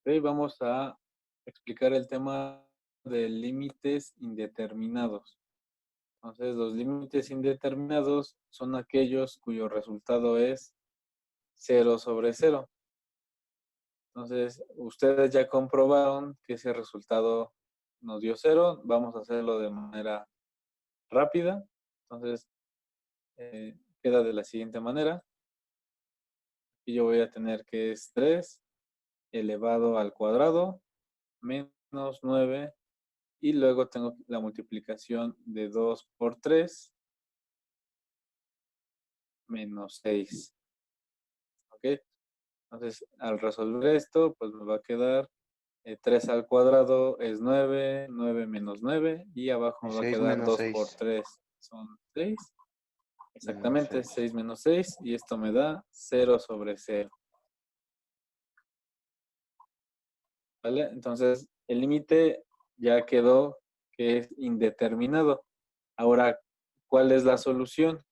Ok, vamos a explicar el tema de límites indeterminados. Entonces, los límites indeterminados son aquellos cuyo resultado es 0/0. Entonces, ustedes ya comprobaron que ese resultado nos dio 0. Vamos a hacerlo de manera rápida. Entonces, queda de la siguiente manera. Y yo voy a tener que es 3 elevado al cuadrado menos 9. Y luego tengo la multiplicación de 2 por 3 menos 6. ¿Ok? Entonces, al resolver esto, pues me va a quedar 3 al cuadrado es 9, 9 menos 9, y abajo Y me va a 6 quedar menos 2 por 6. 3 son 6. Menos Exactamente, 6. 6 menos 6, y esto me da 0/0. ¿Vale? Entonces, el límite ya quedó que es indeterminado. Ahora, ¿cuál es la solución?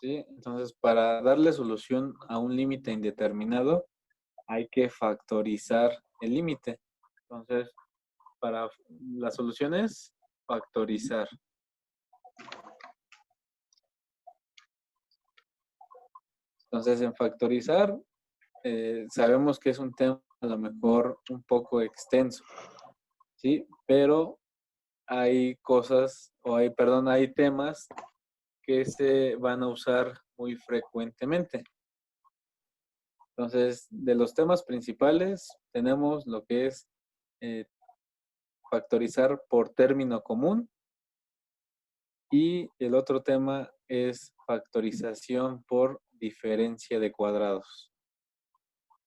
¿Sí? Entonces, para darle solución a un límite indeterminado, hay que factorizar el límite. Entonces, para la solución es factorizar. Entonces, en factorizar, sabemos que es un tema a lo mejor un poco extenso, ¿sí? Pero hay cosas, hay temas que se van a usar muy frecuentemente. Entonces, de los temas principales tenemos lo que es factorizar por término común, y el otro tema es factorización por diferencia de cuadrados.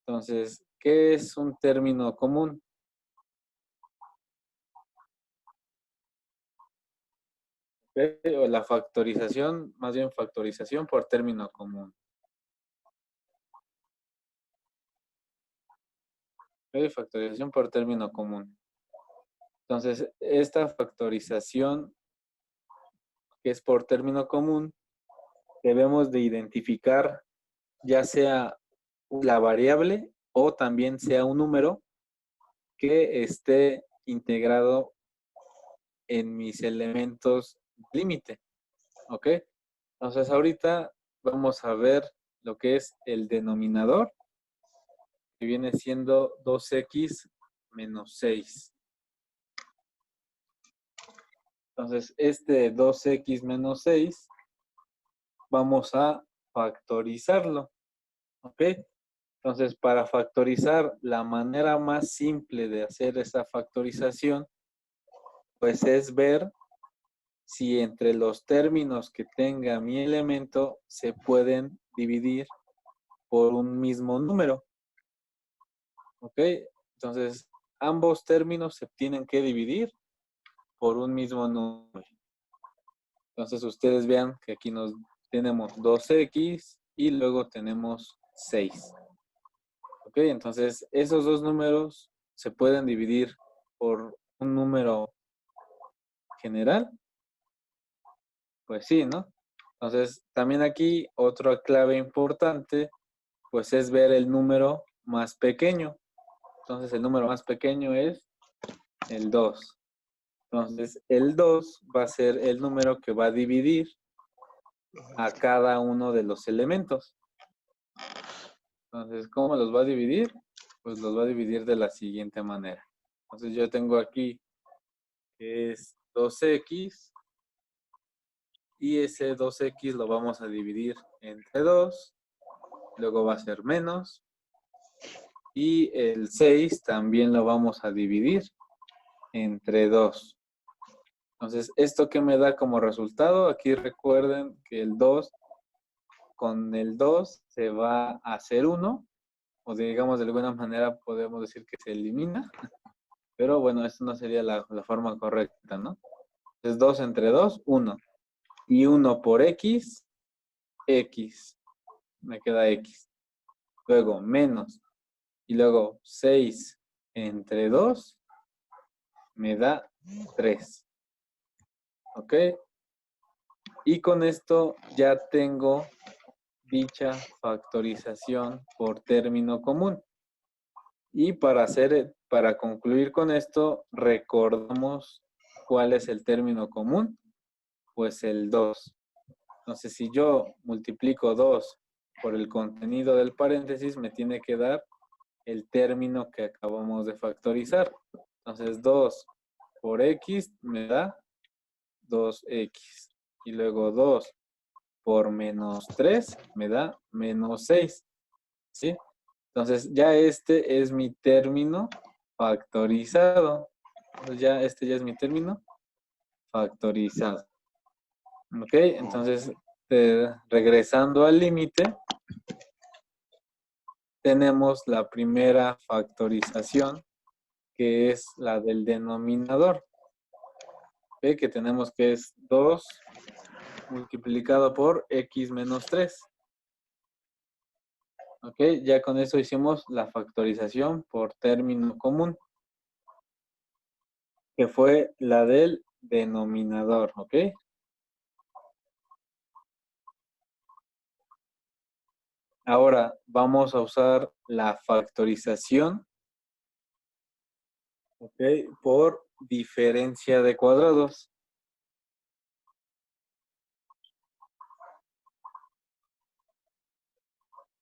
Entonces, ¿qué es un término común? O la factorización, más bien factorización por término común. Factorización por término común. Entonces, esta factorización que es por término común, debemos de identificar ya sea la variable o también sea un número que esté integrado en mis elementos límite. ¿Ok? Entonces, ahorita vamos a ver lo que es el denominador, que viene siendo 2x menos 6. Entonces, este 2x menos 6 vamos a factorizarlo. ¿Ok? Entonces, para factorizar, la manera más simple de hacer esa factorización, pues es ver si entre los términos que tenga mi elemento se pueden dividir por un mismo número. ¿Ok? Entonces, ambos términos se tienen que dividir por un mismo número. Entonces, ustedes vean que aquí tenemos 2x y luego tenemos 6. ¿Ok? Entonces, esos dos números se pueden dividir por un número general. Pues sí, ¿no? Entonces, también aquí otra clave importante, pues es ver el número más pequeño. Entonces, el número más pequeño es el 2. Entonces, el 2 va a ser el número que va a dividir a cada uno de los elementos. Entonces, ¿cómo los va a dividir? Pues los va a dividir de la siguiente manera. Entonces, yo tengo aquí que es 2x, y ese 2x lo vamos a dividir entre 2, luego va a ser menos, y el 6 también lo vamos a dividir entre 2. Entonces, ¿esto qué me da como resultado? Aquí recuerden que el 2 con el 2 se va a hacer 1, o digamos de alguna manera podemos decir que se elimina, pero bueno, eso no sería la forma correcta, ¿no? Entonces 2 entre 2, 1. Y 1 por x, x. Me queda x. Luego menos. Y luego 6 entre 2 me da 3. ¿Ok? Y con esto ya tengo dicha factorización por término común. Y para concluir con esto, recordamos cuál es el término común, pues el 2. Entonces, si yo multiplico 2 por el contenido del paréntesis, me tiene que dar el término que acabamos de factorizar. Entonces, 2 por x me da 2x. Y luego 2 por menos 3 me da menos 6. ¿Sí? Entonces, ya este es mi término factorizado. Entonces, este ya es mi término factorizado. ¿Ok? Entonces, regresando al límite, tenemos la primera factorización, que es la del denominador. ¿Ok? Que tenemos que es 2 multiplicado por x menos 3. ¿Ok? Ya con eso hicimos la factorización por término común, que fue la del denominador. ¿Ok? Ahora vamos a usar la factorización, ¿ok?, por diferencia de cuadrados.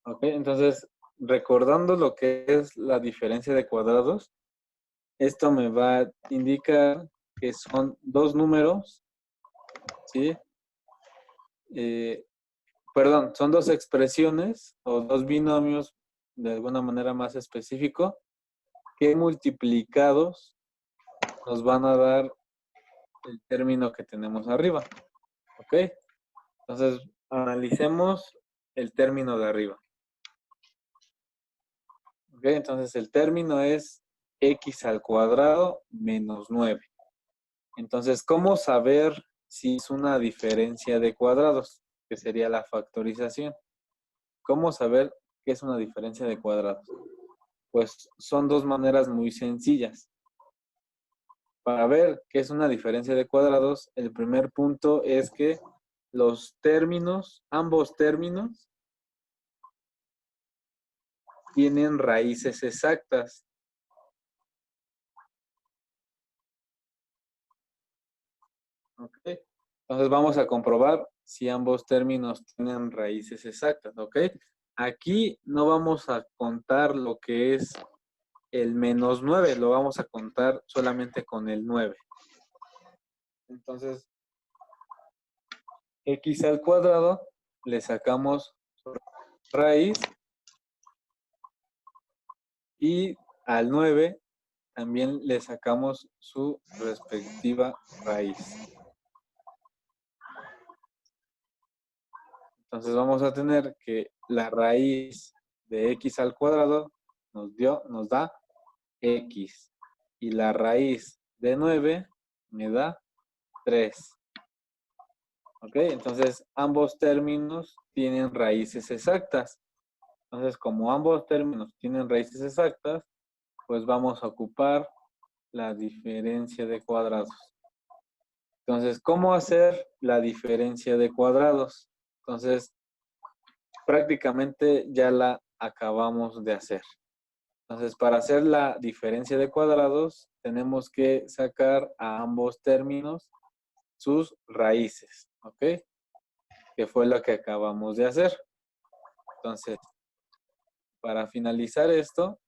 ¿Ok? Entonces, recordando lo que es la diferencia de cuadrados, esto me va a indicar que son dos números, ¿sí? Perdón, son dos expresiones o dos binomios, de alguna manera más específico, que multiplicados nos van a dar el término que tenemos arriba. ¿Ok? Entonces, analicemos el término de arriba. ¿Ok? Entonces, el término es x al cuadrado menos 9. Entonces, ¿cómo saber si es una diferencia de cuadrados? Que sería la factorización. ¿Cómo saber qué es una diferencia de cuadrados? Pues son dos maneras muy sencillas. Para ver qué es una diferencia de cuadrados, el primer punto es que los términos, ambos términos, tienen raíces exactas. ¿Ok? Entonces vamos a comprobar si ambos términos tienen raíces exactas. ¿Ok? Aquí no vamos a contar lo que es el menos 9, lo vamos a contar solamente con el 9. Entonces, x al cuadrado le sacamos raíz y al 9 también le sacamos su respectiva raíz. Entonces vamos a tener que la raíz de x al cuadrado nos da x. Y la raíz de 9 me da 3. ¿Ok? Entonces ambos términos tienen raíces exactas. Entonces, como ambos términos tienen raíces exactas, pues vamos a ocupar la diferencia de cuadrados. Entonces, ¿cómo hacer la diferencia de cuadrados? Entonces, prácticamente ya la acabamos de hacer. Entonces, para hacer la diferencia de cuadrados, tenemos que sacar a ambos términos sus raíces, ¿ok? Que fue lo que acabamos de hacer. Entonces, para finalizar esto,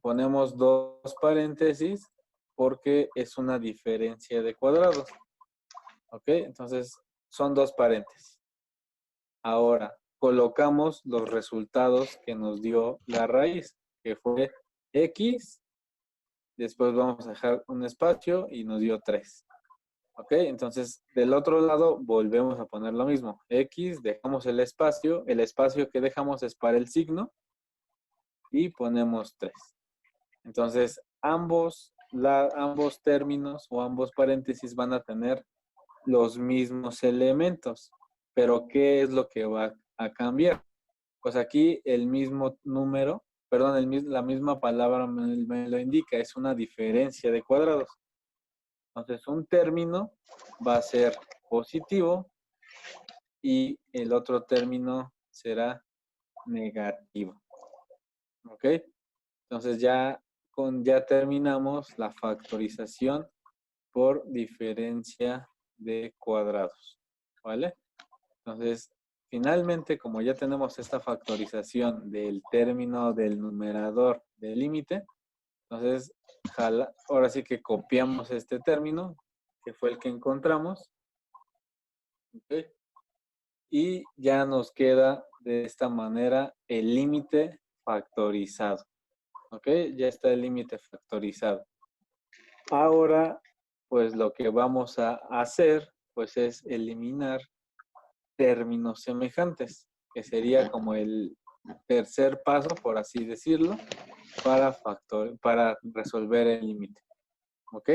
ponemos dos paréntesis porque es una diferencia de cuadrados. ¿Ok? Entonces, son dos paréntesis. Ahora, colocamos los resultados que nos dio la raíz, que fue x, después vamos a dejar un espacio y nos dio 3. ¿Ok? Entonces, del otro lado volvemos a poner lo mismo. X, dejamos el espacio que dejamos es para el signo y ponemos 3. Entonces, ambos términos o ambos paréntesis van a tener los mismos elementos. Pero, ¿qué es lo que va a cambiar? Pues aquí el mismo número, perdón, la misma palabra me lo indica, es una diferencia de cuadrados. Entonces, un término va a ser positivo y el otro término será negativo. ¿Ok? Entonces ya terminamos la factorización por diferencia de cuadrados. ¿Vale? Entonces, finalmente, como ya tenemos esta factorización del término del numerador del límite, entonces, ahora sí que copiamos este término, que fue el que encontramos. ¿Ok? Y ya nos queda de esta manera el límite factorizado. ¿Ok? Ya está el límite factorizado. Ahora, pues lo que vamos a hacer, pues es eliminar términos semejantes, que sería como el tercer paso, por así decirlo, para resolver el límite. ¿Ok?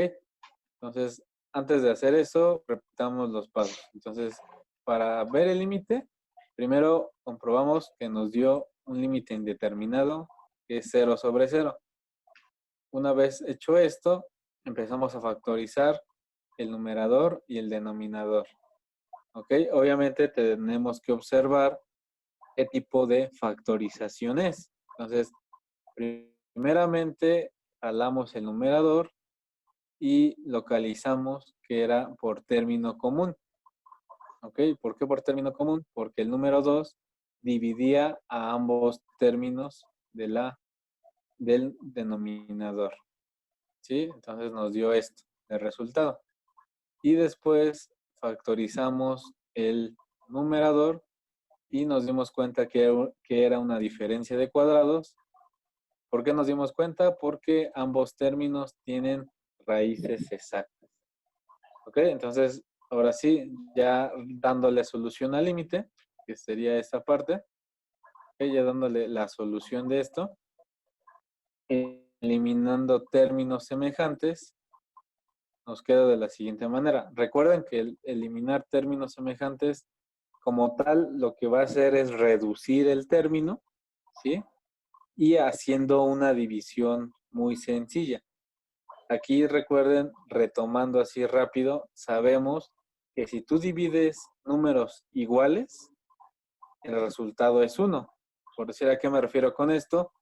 Entonces, antes de hacer eso, repitamos los pasos. Entonces, para ver el límite, primero comprobamos que nos dio un límite indeterminado, que es 0 sobre 0. Una vez hecho esto, empezamos a factorizar el numerador y el denominador. ¿Ok? Obviamente tenemos que observar qué tipo de factorización es. Entonces, primeramente, jalamos el numerador y localizamos que era por término común. ¿Ok? ¿Por qué por término común? Porque el número 2 dividía a ambos términos del denominador. ¿Sí? Entonces nos dio esto, el resultado. Y después factorizamos el numerador y nos dimos cuenta que era una diferencia de cuadrados. ¿Por qué nos dimos cuenta? Porque ambos términos tienen raíces exactas. ¿Ok? Entonces, ahora sí, ya dándole solución al límite, que sería esta parte, ¿ok? Ya dándole la solución de esto, eliminando términos semejantes, nos queda de la siguiente manera. Recuerden que el eliminar términos semejantes, como tal, lo que va a hacer es reducir el término, ¿sí? Y haciendo una división muy sencilla. Aquí recuerden, retomando así rápido, sabemos que si tú divides números iguales, el resultado es 1. Por decir a qué me refiero con esto,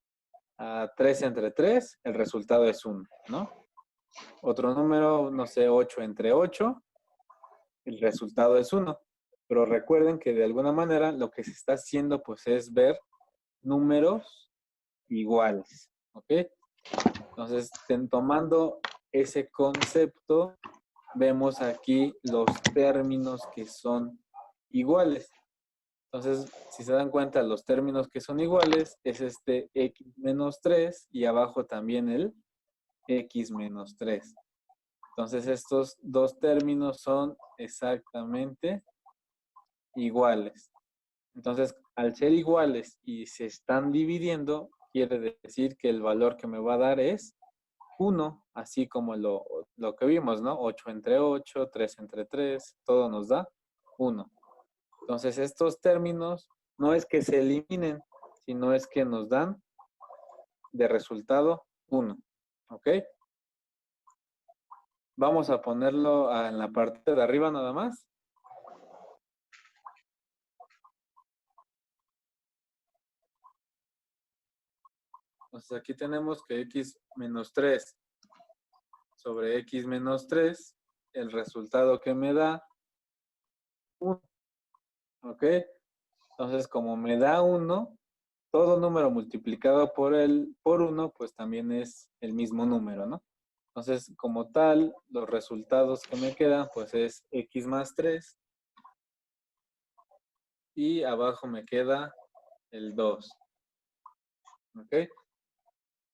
a 3 entre 3, el resultado es 1, ¿no? Otro número, no sé, 8 entre 8, el resultado es 1. Pero recuerden que de alguna manera lo que se está haciendo pues es ver números iguales, ¿ok? Entonces, tomando ese concepto, vemos aquí los términos que son iguales. Entonces, si se dan cuenta, los términos que son iguales es este x menos 3 y abajo también el x menos 3. Entonces, estos dos términos son exactamente iguales. Entonces, al ser iguales y se están dividiendo, quiere decir que el valor que me va a dar es 1, así como lo que vimos, ¿no? 8 entre 8, 3 entre 3, todo nos da 1. Entonces, estos términos no es que se eliminen, sino es que nos dan de resultado 1. ¿Ok? Vamos a ponerlo en la parte de arriba nada más. Entonces, aquí tenemos que x menos 3 sobre x menos 3, el resultado que me da 1. ¿Ok? Entonces, como me da 1, todo número multiplicado por 1, pues también es el mismo número, ¿no? Entonces, como tal, los resultados que me quedan, pues es x más 3 y abajo me queda el 2. ¿Ok?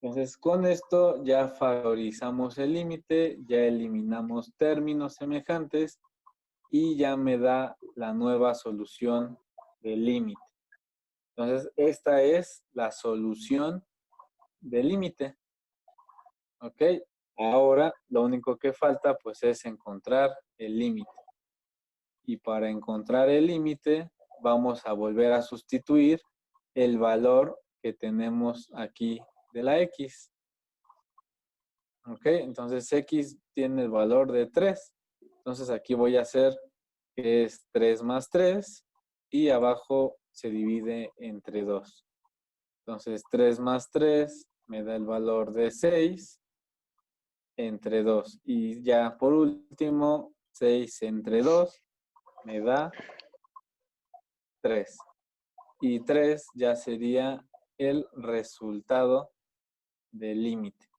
Entonces, con esto ya factorizamos el límite, ya eliminamos términos semejantes y ya me da la nueva solución del límite. Entonces, esta es la solución del límite. ¿Ok? Ahora, lo único que falta, pues, es encontrar el límite. Y para encontrar el límite, vamos a volver a sustituir el valor que tenemos aquí de la x. ¿Ok? Entonces, x tiene el valor de 3. Entonces, aquí voy a hacer que es 3 más 3 y abajo se divide entre 2. Entonces, 3 más 3 me da el valor de 6 entre 2. Y ya por último, 6 entre 2 me da 3. Y 3 ya sería el resultado del límite.